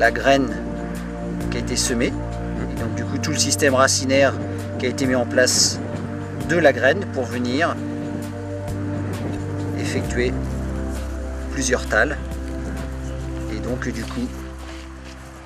la graine qui a été semée. Et donc du coup tout le système racinaire qui a été mis en place de la graine pour venir effectuer plusieurs tales. Et donc du coup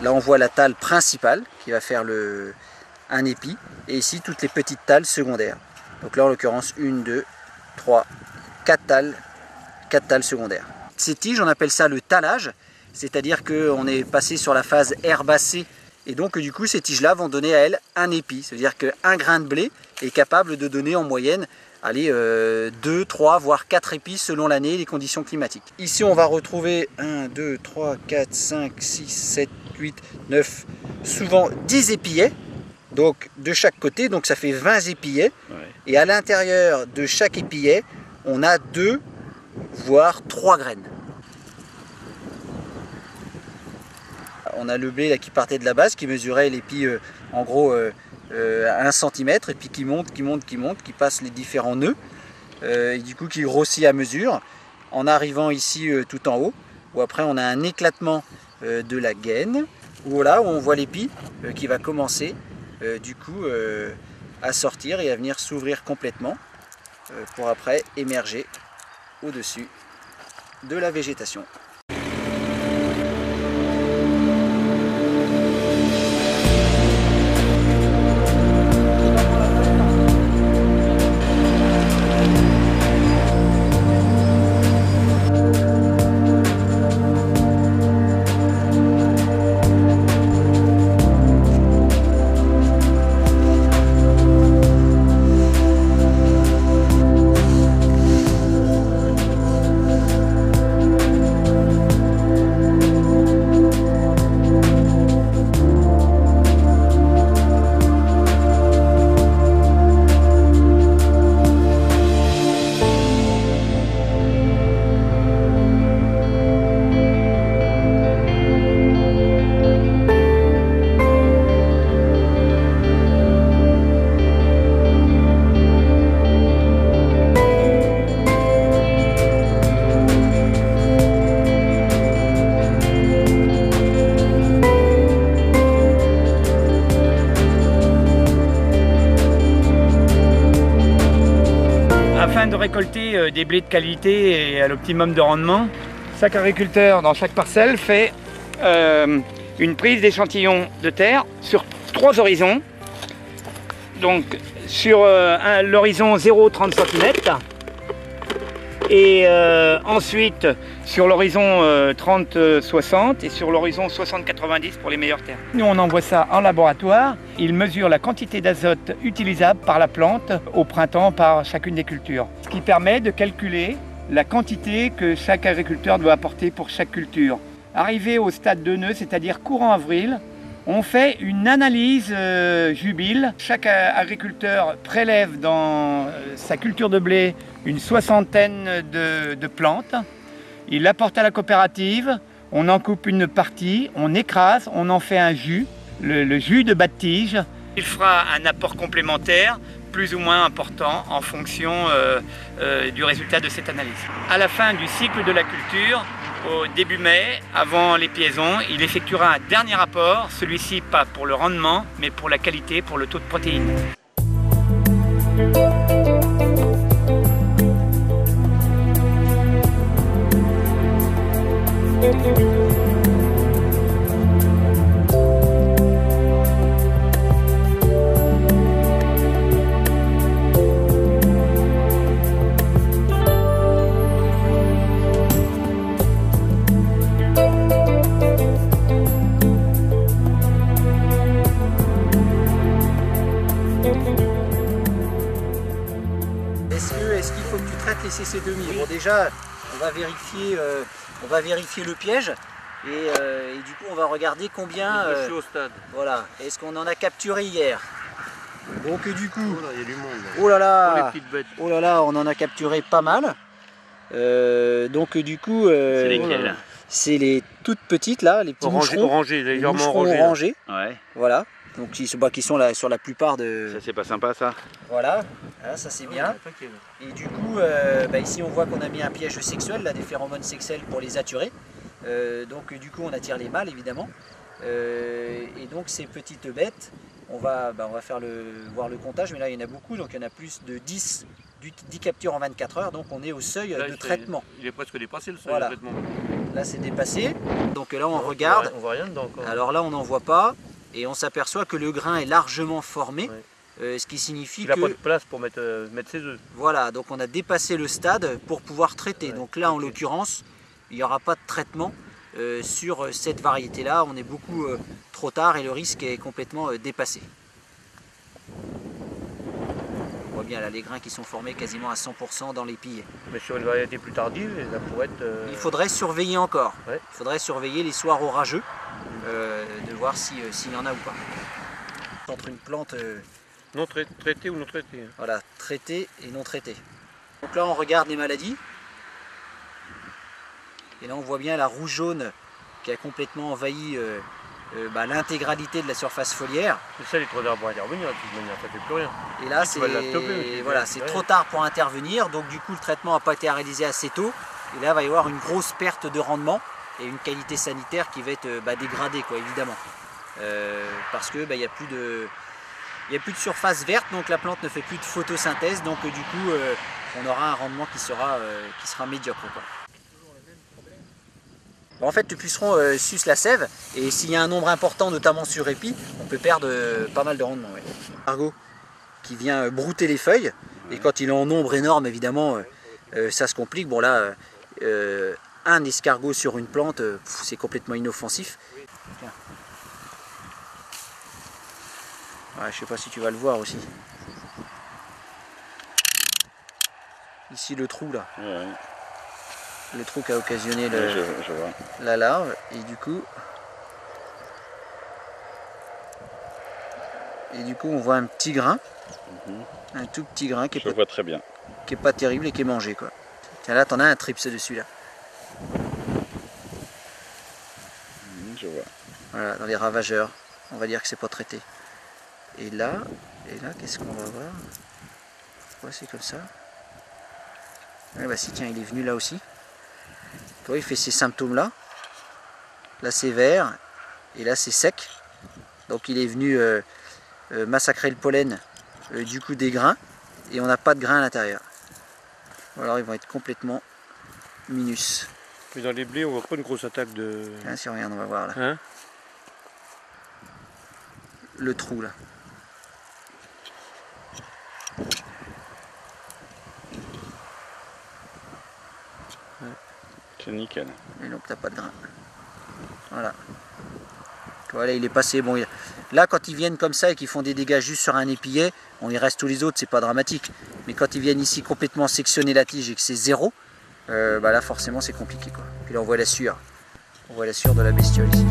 là on voit la tale principale qui va faire un épi, et ici toutes les petites tales secondaires. Donc là en l'occurrence 1, 2, 3, 4 tales secondaires. Ces tiges on appelle ça le talage, c'est-à-dire qu'on est passé sur la phase herbacée, et donc du coup ces tiges là vont donner à elles un épi, c'est-à-dire qu'un grain de blé est capable de donner en moyenne 2, 3, voire 4 épis selon l'année et les conditions climatiques. Ici on va retrouver 1, 2, 3, 4, 5, 6, 7, 8, 9, souvent 10 épillets, donc de chaque côté, donc ça fait 20 épillets, ouais. Et à l'intérieur de chaque épillet, on a 2, voire 3 graines. On a le blé là, qui partait de la base, qui mesurait l'épi en gros 1 cm, et puis qui monte, qui passe les différents nœuds, et du coup qui grossit à mesure, en arrivant ici tout en haut, où après on a un éclatement de la gaine, où là où on voit l'épi qui va commencer du coup à sortir et à venir s'ouvrir complètement, pour après émerger au-dessus de la végétation. Afin de récolter des blés de qualité et à l'optimum de rendement, chaque agriculteur dans chaque parcelle fait une prise d'échantillon de terre sur 3 horizons. Donc sur l'horizon 0,30 cm et ensuite sur l'horizon 30-60 et sur l'horizon 60-90 pour les meilleures terres. Nous on envoie ça en laboratoire, il mesure la quantité d'azote utilisable par la plante au printemps par chacune des cultures. Ce qui permet de calculer la quantité que chaque agriculteur doit apporter pour chaque culture. Arrivé au stade de nœud, c'est-à-dire courant avril, on fait une analyse jubile. Chaque agriculteur prélève dans sa culture de blé une 60aine de plantes. Il l'apporte à la coopérative, on en coupe une partie, on écrase, on en fait un jus, le jus de bas de tige. Il fera un apport complémentaire plus ou moins important en fonction du résultat de cette analyse. À la fin du cycle de la culture, au début mai, avant l'épiaison, il effectuera un dernier apport, celui-ci pas pour le rendement, mais pour la qualité, pour le taux de protéines. Est-ce qu'il faut que tu traites les CC2000? Bon, déjà, on va vérifier le piège et du coup on va regarder combien. Je suis au stade. Voilà. Est-ce qu'on en a capturé hier? Donc du coup. Oh là, il y a du monde. Oh là là. Oh, les petites bêtes. Oh là là, on en a capturé pas mal. Donc du coup. C'est lesquelles? C'est les toutes petites là, les petits moucherons. Orangés, légèrement orangés. Ouais. Voilà. Donc qui sont là sur la plupart de. Ça c'est pas sympa ça. Voilà, là, ça c'est bien. Et du coup, ici on voit qu'on a mis un piège sexuel, là, des phéromones sexuels pour les attirer. Donc du coup on attire les mâles évidemment. Et donc ces petites bêtes, on va faire voir le comptage, mais là il y en a beaucoup, donc il y en a plus de 10 captures en 24 heures, donc on est au seuil Là, de traitement. Il est presque dépassé le seuil Voilà. de traitement. Là c'est dépassé, donc là on regarde, On voit rien dedans encore. alors là on n'en voit pas, et on s'aperçoit que le grain est largement formé, ce qui signifie Il n'a que... pas de place pour mettre ses œufs. Voilà, donc on a dépassé le stade pour pouvoir traiter. Donc là, en l'occurrence, il n'y aura pas de traitement sur cette variété-là. On est beaucoup trop tard et le risque est complètement dépassé. On voit bien là les grains qui sont formés quasiment à 100% dans l'épi. Mais sur une variété plus tardive, ça pourrait être... Il faudrait surveiller encore. Ouais. Il faudrait surveiller les soirs orageux, de voir s'il y en a ou pas. Entre une plante... non traité ou non traité. Voilà, traité et non traité. Donc là on regarde les maladies. Et là on voit bien la rouge-jaune qui a complètement envahi l'intégralité de la surface foliaire. C'est ça, les trop d'arbres à intervenir, de toute manière, ça ne fait plus rien. Et là tu vas la stopper, c'est ouais. trop tard pour intervenir. Donc du coup le traitement n'a pas été réalisé assez tôt. Et là il va y avoir une grosse perte de rendement et une qualité sanitaire qui va être dégradée, quoi, évidemment. Parce que il n'y a plus de... Il n'y a plus de surface verte, donc la plante ne fait plus de photosynthèse, donc du coup on aura un rendement qui sera médiocre, quoi. Bon, en fait le puceron suce la sève, et s'il y a un nombre important, notamment sur épi, on peut perdre pas mal de rendement. Ouais. L'escargot qui vient brouter les feuilles, et quand il est en nombre énorme, évidemment, ça se complique. Bon là, un escargot sur une plante, c'est complètement inoffensif. Tiens. Ouais, je sais pas si tu vas le voir aussi. Ici le trou là. Ouais. Le trou qui a occasionné Je vois. la larve. Et du coup on voit un petit grain. Un tout petit grain qui Je vois très bien. est pas terrible et qui est mangé, quoi. Tiens là t'en as un trips dessus là. Je vois. Voilà, dans les ravageurs. On va dire que c'est pas traité. Et là, qu'est-ce qu'on va voir? Ouais, c'est comme ça. Ouais, bah si, tiens, il est venu là aussi. Tu vois, il fait ces symptômes-là. Là, c'est vert. Et là, c'est sec. Donc, il est venu massacrer le pollen du coup des grains. Et on n'a pas de grains à l'intérieur. Ou alors, ils vont être complètement minus. Mais dans les blés, on voit pas une grosse attaque de... Hein, si on regarde, on va voir là. Hein? Le trou, là. C'est nickel. Et donc t'as pas de grain. Voilà. Voilà, il est passé. Bon, là, quand ils viennent comme ça et qu'ils font des dégâts juste sur un épillet, on y reste tous les autres, c'est pas dramatique. Mais quand ils viennent ici complètement sectionner la tige et que c'est zéro, là forcément c'est compliqué, quoi. Puis là on voit la sueur. On voit la sueur de la bestiole ici.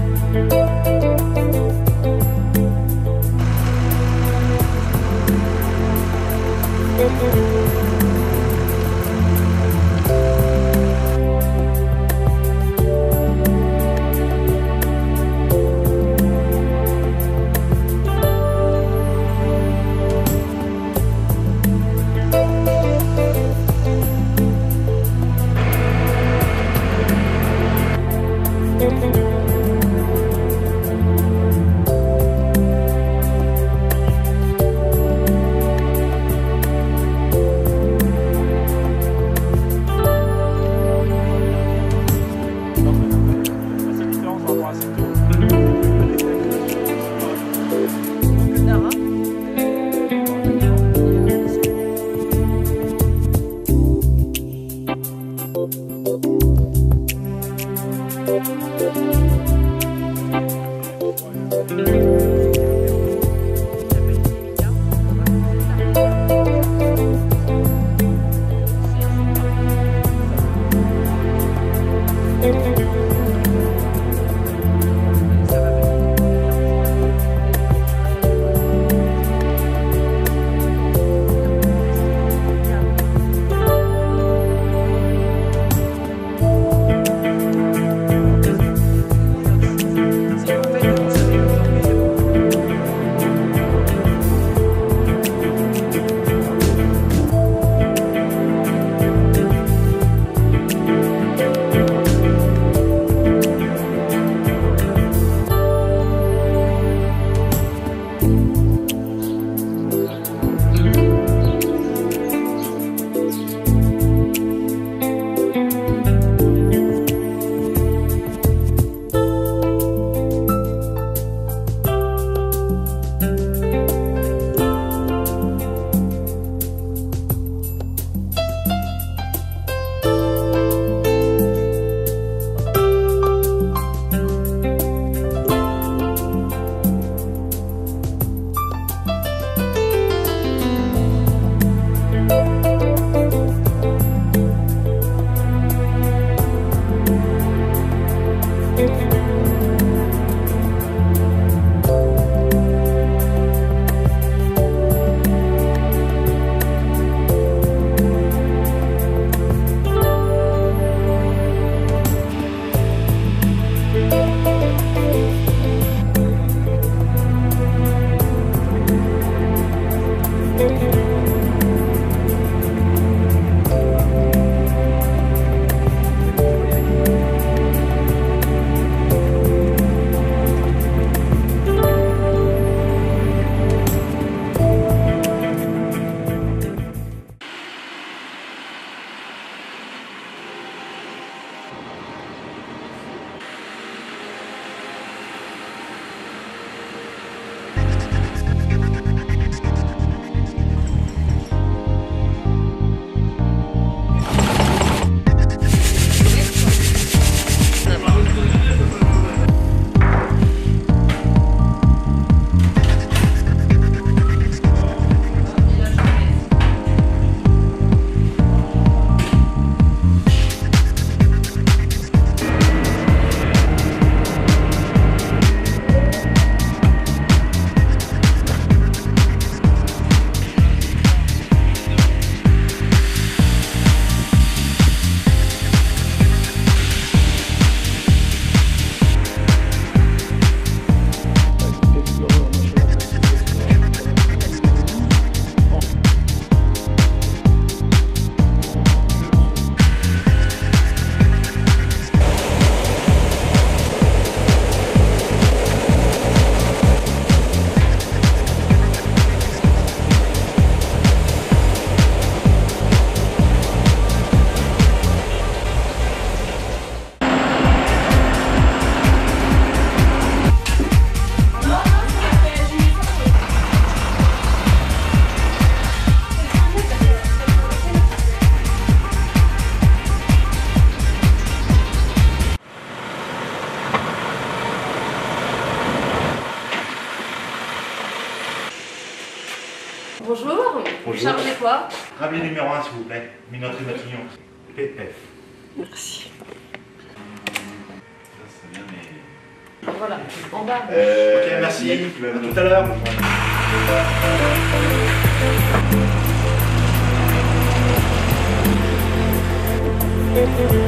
Trabier numéro 1, s'il vous plaît. Minoterie Matignon. PF. Merci. Ça, c'est bien, mais... Voilà, en bas. Ok, merci. À tout à l'heure.